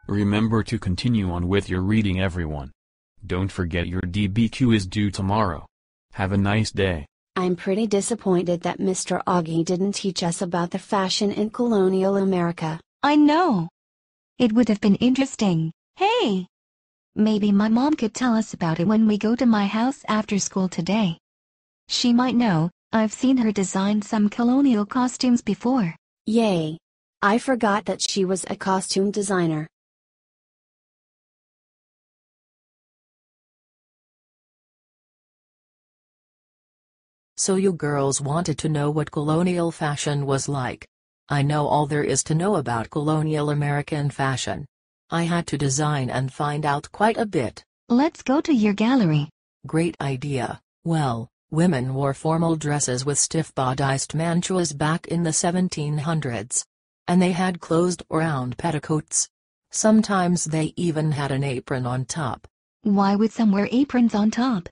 Remember to continue on with your reading, everyone. Don't forget your DBQ is due tomorrow. Have a nice day. I'm pretty disappointed that Mr. Augie didn't teach us about the fashion in colonial America. I know. It would have been interesting. Hey! Maybe my mom could tell us about it when we go to my house after school today. She might know. I've seen her design some colonial costumes before. Yay! I forgot that she was a costume designer. So you girls wanted to know what colonial fashion was like. I know all there is to know about colonial American fashion. I had to design and find out quite a bit. Let's go to your gallery. Great idea. Well, women wore formal dresses with stiff bodiced mantuas back in the 1700s. And they had closed or round petticoats. Sometimes they even had an apron on top. Why would some wear aprons on top?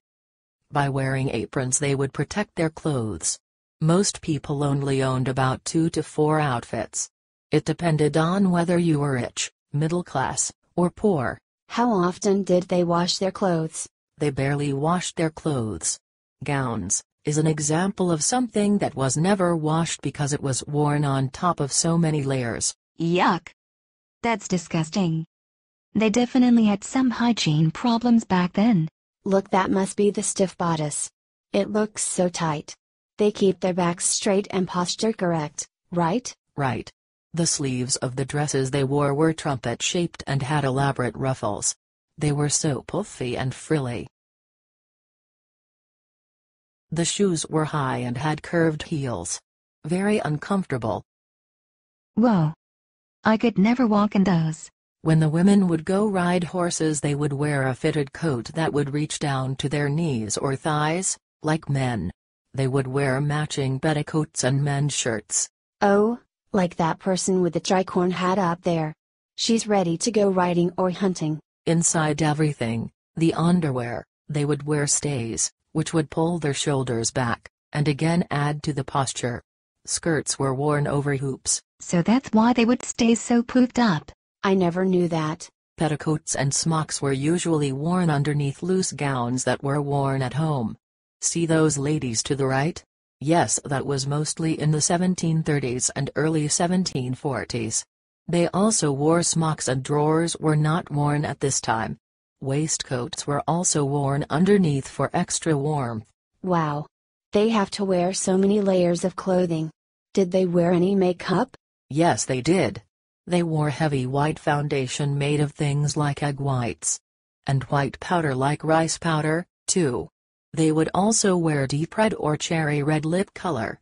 By wearing aprons they would protect their clothes. Most people only owned about 2 to 4 outfits. It depended on whether you were rich, middle class, or poor. How often did they wash their clothes? They barely washed their clothes. Gowns is an example of something that was never washed because it was worn on top of so many layers. Yuck! That's disgusting. They definitely had some hygiene problems back then. Look, that must be the stiff bodice. It looks so tight. They keep their backs straight and posture correct, right? Right. The sleeves of the dresses they wore were trumpet-shaped and had elaborate ruffles. They were so puffy and frilly. The shoes were high and had curved heels. Very uncomfortable. Whoa. I could never walk in those. When the women would go ride horses, they would wear a fitted coat that would reach down to their knees or thighs, like men. They would wear matching petticoats and men's shirts. Oh, like that person with the tricorn hat up there. She's ready to go riding or hunting. Inside everything, the underwear, they would wear stays, which would pull their shoulders back, and again add to the posture. Skirts were worn over hoops. So that's why they would stay so poofed up. I never knew that. Petticoats and smocks were usually worn underneath loose gowns that were worn at home. See those ladies to the right? Yes, that was mostly in the 1730s and early 1740s. They also wore smocks, and drawers were not worn at this time. Waistcoats were also worn underneath for extra warmth. Wow. They have to wear so many layers of clothing. Did they wear any makeup? Yes, they did. They wore heavy white foundation made of things like egg whites. And white powder like rice powder, too. They would also wear deep red or cherry red lip color.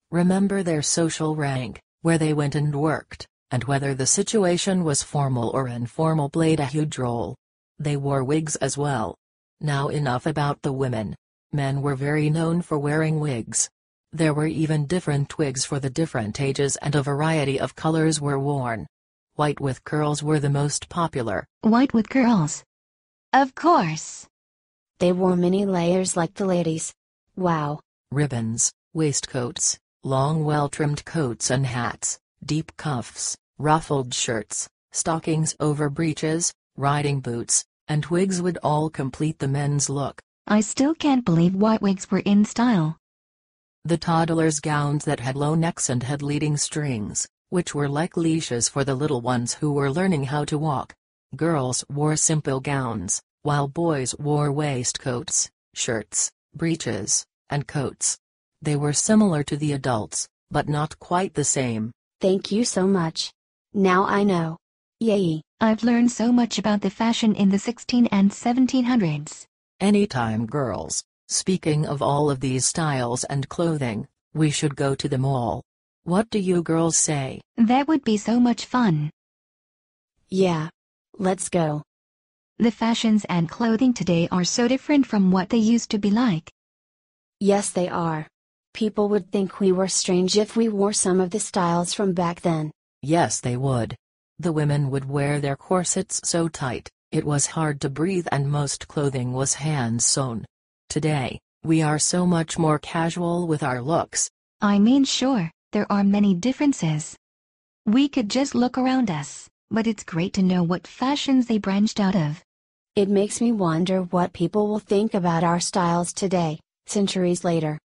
Remember their social rank, where they went and worked, and whether the situation was formal or informal played a huge role. They wore wigs as well. Now enough about the women. Men were very known for wearing wigs. There were even different wigs for the different ages, and a variety of colors were worn. White with curls were the most popular. White with curls? Of course. They wore many layers like the ladies. Wow. Ribbons, waistcoats, long well-trimmed coats and hats, deep cuffs, ruffled shirts, stockings over breeches, riding boots, and wigs would all complete the men's look. I still can't believe white wigs were in style. The toddlers' gowns that had low necks and had leading strings, which were like leashes for the little ones who were learning how to walk. Girls wore simple gowns, while boys wore waistcoats, shirts, breeches, and coats. They were similar to the adults, but not quite the same. Thank you so much. Now I know. Yay. I've learned so much about the fashion in the 16 and 1700s. Anytime, girls. Speaking of all of these styles and clothing, we should go to the mall. What do you girls say? That would be so much fun. Yeah. Let's go. The fashions and clothing today are so different from what they used to be like. Yes, they are. People would think we were strange if we wore some of the styles from back then. Yes, they would. The women would wear their corsets so tight, it was hard to breathe, and most clothing was hand-sewn. Today, we are so much more casual with our looks. I mean, sure, there are many differences. We could just look around us. but it's great to know what fashions they branched out of. It makes me wonder what people will think about our styles today, centuries later.